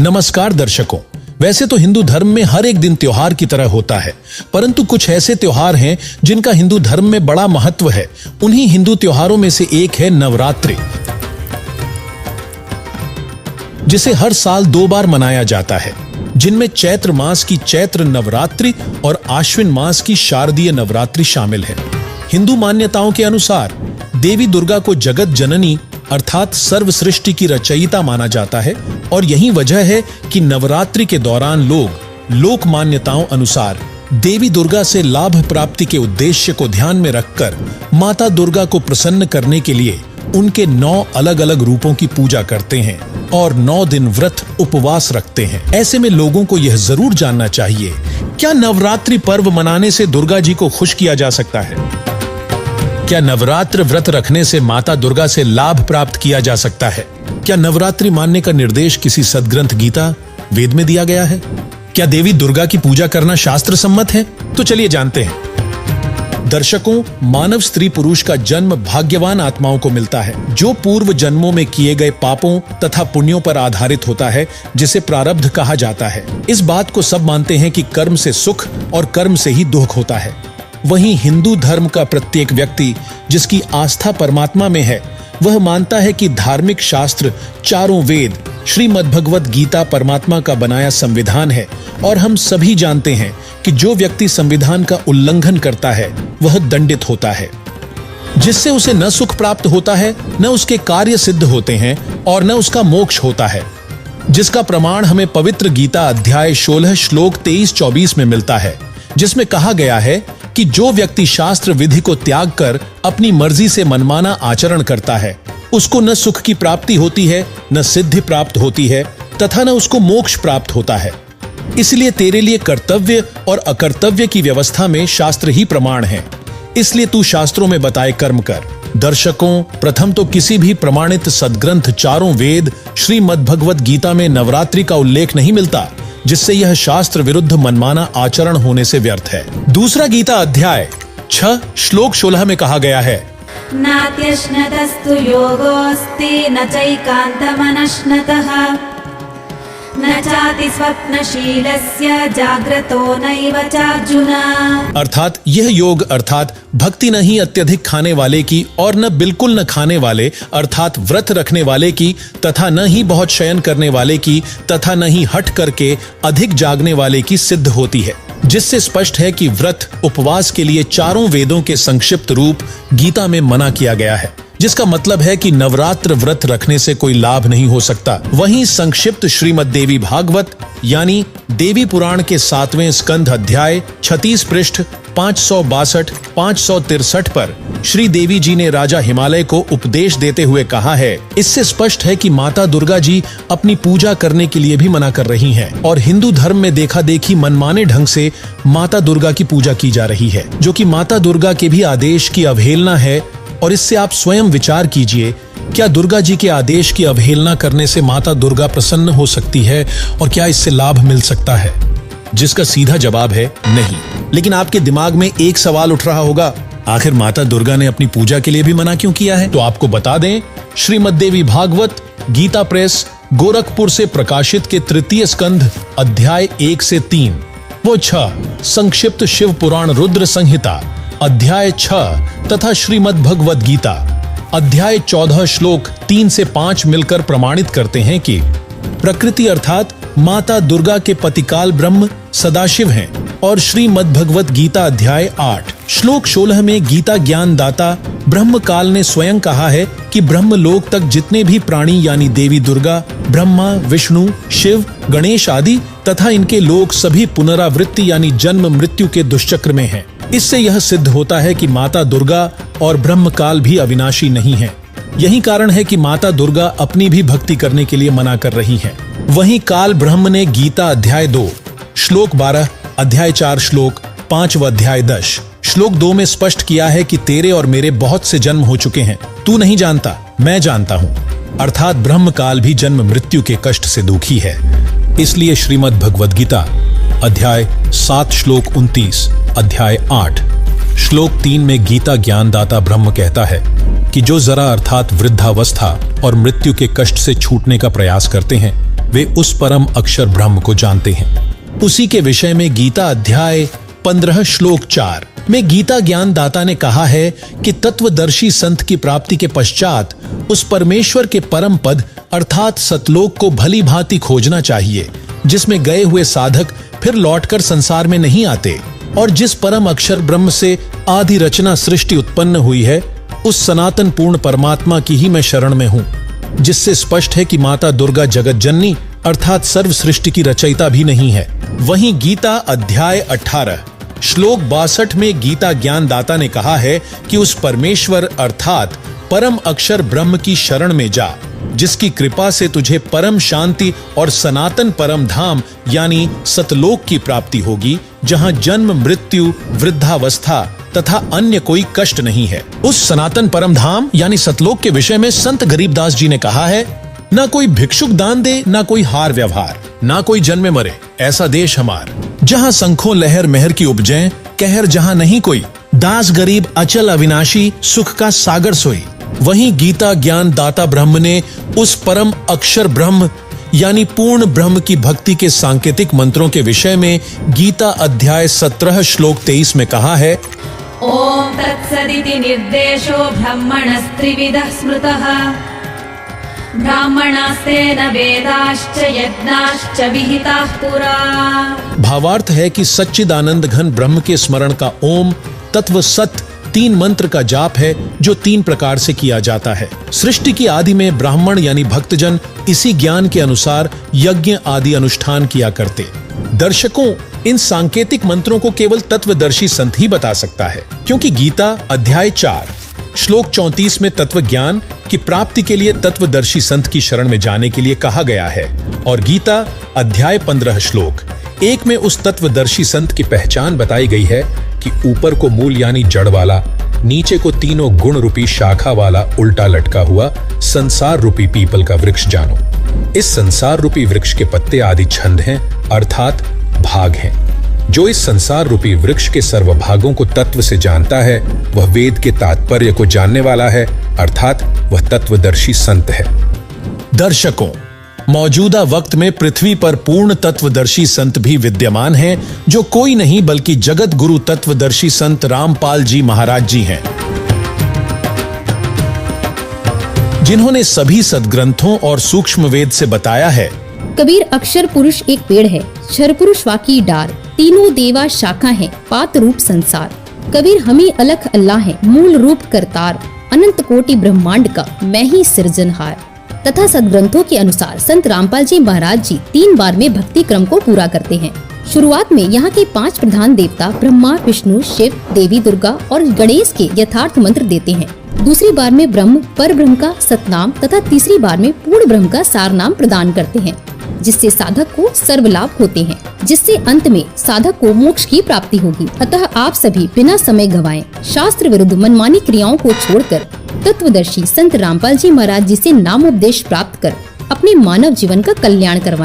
नमस्कार दर्शकों। वैसे तो हिंदू धर्म में हर एक दिन त्योहार की तरह होता है, परंतु कुछ ऐसे त्योहार हैं जिनका हिंदू धर्म में बड़ा महत्व है। उन्हीं हिंदू त्योहारों में से एक है नवरात्रि, जिसे हर साल 2 बार मनाया जाता है, जिनमें चैत्र मास की चैत्र नवरात्रि और आश्विन मास की शारदीय नवरात्रि शामिल है। हिंदू मान्यताओं के अनुसार देवी दुर्गा को जगत जननी अर्थात सर्व सृष्टि की रचयिता माना जाता है और यही वजह है कि नवरात्रि के दौरान लोग लोक मान्यताओं अनुसार देवी दुर्गा से लाभ प्राप्ति के उद्देश्य को ध्यान में रखकर माता दुर्गा को प्रसन्न करने के लिए उनके 9 अलग अलग रूपों की पूजा करते हैं और 9 दिन व्रत उपवास रखते हैं। ऐसे में लोगों को यह जरूर जानना चाहिए, क्या नवरात्रि पर्व मनाने से दुर्गा जी को खुश किया जा सकता है? क्या नवरात्र व्रत रखने से माता दुर्गा से लाभ प्राप्त किया जा सकता है? क्या नवरात्रि मानने का निर्देश किसी सदग्रंथ गीता वेद में दिया गया है? क्या देवी दुर्गा की पूजा करना शास्त्र सम्मत है? तो चलिए जानते हैं। दर्शकों, मानव स्त्री पुरुष का जन्म भाग्यवान आत्माओं को मिलता है, जो पूर्व जन्मों में किए गए पापों तथा पुण्यों पर आधारित होता है, जिसे प्रारब्ध कहा जाता है। इस बात को सब मानते हैं कि कर्म से सुख और कर्म से ही दुख होता है। वहीं हिंदू धर्म का प्रत्येक व्यक्ति जिसकी आस्था परमात्मा में है, वह मानता है कि धार्मिक शास्त्र, चारों वेद, श्रीमद् भगवत गीता परमात्मा का बनाया संविधान है और हम सभी जानते हैं कि जो व्यक्ति संविधान का उल्लंघन करता है वह दंडित होता है, जिससे उसे न सुख प्राप्त होता है, न उसके कार्य सिद्ध होते हैं और न उसका मोक्ष होता है, जिसका प्रमाण हमें पवित्र गीता अध्याय 16 श्लोक 23-24 में मिलता है, जिसमें कहा गया है कि जो व्यक्ति शास्त्र विधि को त्याग कर अपनी मर्जी से मनमाना आचरण करता है, उसको न सुख की प्राप्ति होती है, न सिद्धि प्राप्त होती है तथा न उसको मोक्ष प्राप्त होता है। इसलिए तेरे लिए कर्तव्य और अकर्तव्य की व्यवस्था में शास्त्र ही प्रमाण है, इसलिए तू शास्त्रों में बताए कर्म कर। दर्शकों, प्रथम तो किसी भी प्रमाणित सदग्रंथ चारों वेद श्रीमद् भगवत गीता में नवरात्रि का उल्लेख नहीं मिलता, जिससे यह शास्त्र विरुद्ध मनमाना आचरण होने से व्यर्थ है। दूसरा गीता अध्याय 6 श्लोक 16 में कहा गया है, नात्यश्नतस्तु योगोऽस्ति न चैकान्तमनश्नतः न चाति स्वप्नशीलस्य जाग्रतो नैव चार्जुन। अर्थात यह योग अर्थात भक्ति नहीं अत्यधिक खाने वाले की और न बिल्कुल न खाने वाले अर्थात व्रत रखने वाले की तथा न ही बहुत शयन करने वाले की तथा न ही हठ करके अधिक जागने वाले की सिद्ध होती है, जिससे स्पष्ट है कि व्रत उपवास के लिए चारों वेदों के संक्षिप्त रूप गीता में मना किया गया है, जिसका मतलब है कि नवरात्र व्रत रखने से कोई लाभ नहीं हो सकता। वहीं संक्षिप्त श्रीमद् देवी भागवत यानी देवी पुराण के 7वें स्कंध अध्याय 36 पृष्ठ 562-563 पर श्री देवी जी ने राजा हिमालय को उपदेश देते हुए कहा है, इससे स्पष्ट है कि माता दुर्गा जी अपनी पूजा करने के लिए भी मना कर रही हैं और हिंदू धर्म में देखा देखी मनमाने ढंग से माता दुर्गा की पूजा की जा रही है, जो कि माता दुर्गा के भी आदेश की अवहेलना है। और इससे आप स्वयं विचार कीजिए, क्या दुर्गा जी के आदेश की अवहेलना करने से माता दुर्गा प्रसन्न हो सकती है और क्या इससे लाभ मिल सकता है? जिसका सीधा जवाब है नहीं। लेकिन आपके दिमाग में एक सवाल उठ रहा होगा, आखिर माता दुर्गा ने अपनी पूजा के लिए भी मना क्यों किया है? तो आपको बता दें, श्रीमद् देवी भागवत गीता प्रेस गोरखपुर से प्रकाशित के 3 स्कंध अध्याय 1 से 3 व 6 संक्षिप्त शिव पुराण रुद्र संहिता अध्याय 6 तथा श्रीमद् भगवत गीता अध्याय 14 श्लोक 3 से 5 मिलकर प्रमाणित करते हैं कि प्रकृति अर्थात माता दुर्गा के पतिकाल ब्रह्म सदाशिव हैं और श्रीमद् भगवत गीता अध्याय 8 श्लोक 16 में गीता ज्ञान दाता ब्रह्म काल ने स्वयं कहा है कि ब्रह्म लोक तक जितने भी प्राणी यानी देवी दुर्गा, ब्रह्मा, विष्णु, शिव, गणेश आदि तथा इनके लोक सभी पुनरावृत्ति यानी जन्म मृत्यु के दुष्चक्र में हैं। इससे यह सिद्ध होता है कि माता दुर्गा और ब्रह्म काल भी अविनाशी नहीं है। यही कारण है कि माता दुर्गा अपनी भी भक्ति करने के लिए मना कर रही हैं। वहीं काल ब्रह्म ने गीता अध्याय 2 श्लोक 12, अध्याय 4 श्लोक 5 व अध्याय 10 श्लोक 2 में स्पष्ट किया है कि तेरे और मेरे बहुत से जन्म हो चुके हैं, तू नहीं जानता, मैं जानता हूँ। अर्थात ब्रह्म काल भी जन्म मृत्यु के कष्ट से दुखी है। इसलिए श्रीमद् भगवद गीता अध्याय 7 श्लोक 29, अध्याय 8 श्लोक 3 में गीता ज्ञानदाता ब्रह्म कहता है कि जो जरा अर्थात वृद्धावस्था और मृत्यु के कष्ट से छूटने का प्रयास करते हैं वे उस परम अक्षर ब्रह्म को जानते हैं। उसी के विषय में गीता अध्याय 15 श्लोक 4 में गीता ज्ञान दाता ने कहा है कि तत्वदर्शी संत की प्राप्ति के पश्चात उस परमेश्वर के परम पद अर्थात सतलोक को भली भांति खोजना चाहिए, जिसमें गए हुए साधक फिर लौटकर संसार में नहीं आते, और जिस परम अक्षर ब्रह्म से आदि रचना सृष्टि उत्पन्न हुई है, उस सनातन पूर्ण परमात्मा की ही मैं शरण में हूँ, जिससे स्पष्ट है कि माता दुर्गा जगत जननी अर्थात सर्व सृष्टि की रचयिता भी नहीं है। वहीं गीता अध्याय 18 श्लोक 62 में गीता ज्ञान दाता ने कहा है कि उस परमेश्वर अर्थात परम अक्षर ब्रह्म की शरण में जा, जिसकी कृपा से तुझे परम शांति और सनातन परम धाम यानी सतलोक की प्राप्ति होगी, जहां जन्म मृत्यु वृद्धावस्था तथा अन्य कोई कष्ट नहीं है। उस सनातन परम धाम यानी सतलोक के विषय में संत गरीबदास जी ने कहा है, ना कोई भिक्षुक दान दे, ना कोई हार व्यवहार, ना कोई जन्मे मरे, ऐसा देश हमार, जहां शंखों लहर मेहर की उपजें, कहर जहां नहीं कोई, दास गरीब अचल अविनाशी, सुख का सागर सोई। वहीं गीता ज्ञान दाता ब्रह्म ने उस परम अक्षर ब्रह्म यानी पूर्ण ब्रह्म की भक्ति के सांकेतिक मंत्रों के विषय में गीता अध्याय 17 श्लोक 23 में कहा है, ओम तत्सदिति निर्देशो ब्रह्मणस्त्रिविधः स्मृतः ब्राह्मणास्तेन वेदाश्च यज्ञाश्च विहिताः पुरा। भावार्थ है कि सच्चिदानंद घन ब्रह्म के स्मरण का ओम तत्व सत 3 मंत्र का जाप है, जो 3 प्रकार से किया जाता है। सृष्टि की आदि में ब्राह्मण यानी भक्तजन इसी ज्ञान के अनुसार यज्ञ आदि अनुष्ठान किया करते। दर्शकों, इन सांकेतिक मंत्रों को केवल तत्वदर्शी संत ही बता सकता है, क्योंकि गीता अध्याय 4 श्लोक 34 में तत्व ज्ञान की प्राप्ति के लिए तत्वदर्शी संत की शरण में जाने के लिए कहा गया है, और गीता अध्याय 15 श्लोक 1 में उस तत्वदर्शी संत की पहचान बताई गई है कि ऊपर को मूल यानी जड़ वाला, नीचे को तीनों गुण रूपी शाखा वाला उल्टा लटका हुआ संसार रूपी पीपल का वृक्ष जानो। इस संसार रूपी वृक्ष के पत्ते आदि छंद हैं अर्थात भाग हैं। जो इस संसार रूपी वृक्ष के सर्वभागों को तत्व से जानता है, वह वेद के तात्पर्य को जानने वाला है अर्थात वह तत्वदर्शी संत है। दर्शकों, मौजूदा वक्त में पृथ्वी पर पूर्ण तत्वदर्शी संत भी विद्यमान हैं, जो कोई नहीं बल्कि जगत गुरु तत्वदर्शी संत रामपाल जी महाराज जी हैं, जिन्होंने सभी सद्ग्रंथों और सूक्ष्म वेद से बताया है, कबीर अक्षर पुरुष एक पेड़ है, क्षर पुरुष वाकी डार, तीनों देवा शाखा है, पात रूप संसार। कबीर हमें अलख अल्लाह है, मूल रूप करतार, अनंत कोटि ब्रह्मांड का मैं ही सृजनहार। तथा सदग्रंथों के अनुसार संत रामपाल जी महाराज जी 3 बार में भक्ति क्रम को पूरा करते हैं। शुरुआत में यहाँ के 5 प्रधान देवता ब्रह्मा विष्णु शिव देवी दुर्गा और गणेश के यथार्थ मंत्र देते हैं। दूसरी बार में ब्रह्म पर ब्रह्म का सतनाम तथा तीसरी बार में पूर्ण ब्रह्म का सार नाम प्रदान करते हैं, जिससे साधक को सर्व लाभ होते हैं, जिससे अंत में साधक को मोक्ष की प्राप्ति होगी। अतः आप सभी बिना समय गवाएं शास्त्र विरुद्ध मनमानी क्रियाओं को छोड़कर तत्वदर्शी संत रामपाल जी महाराज जी से नामोपदेश प्राप्त कर अपने मानव जीवन का कल्याण करवाएं।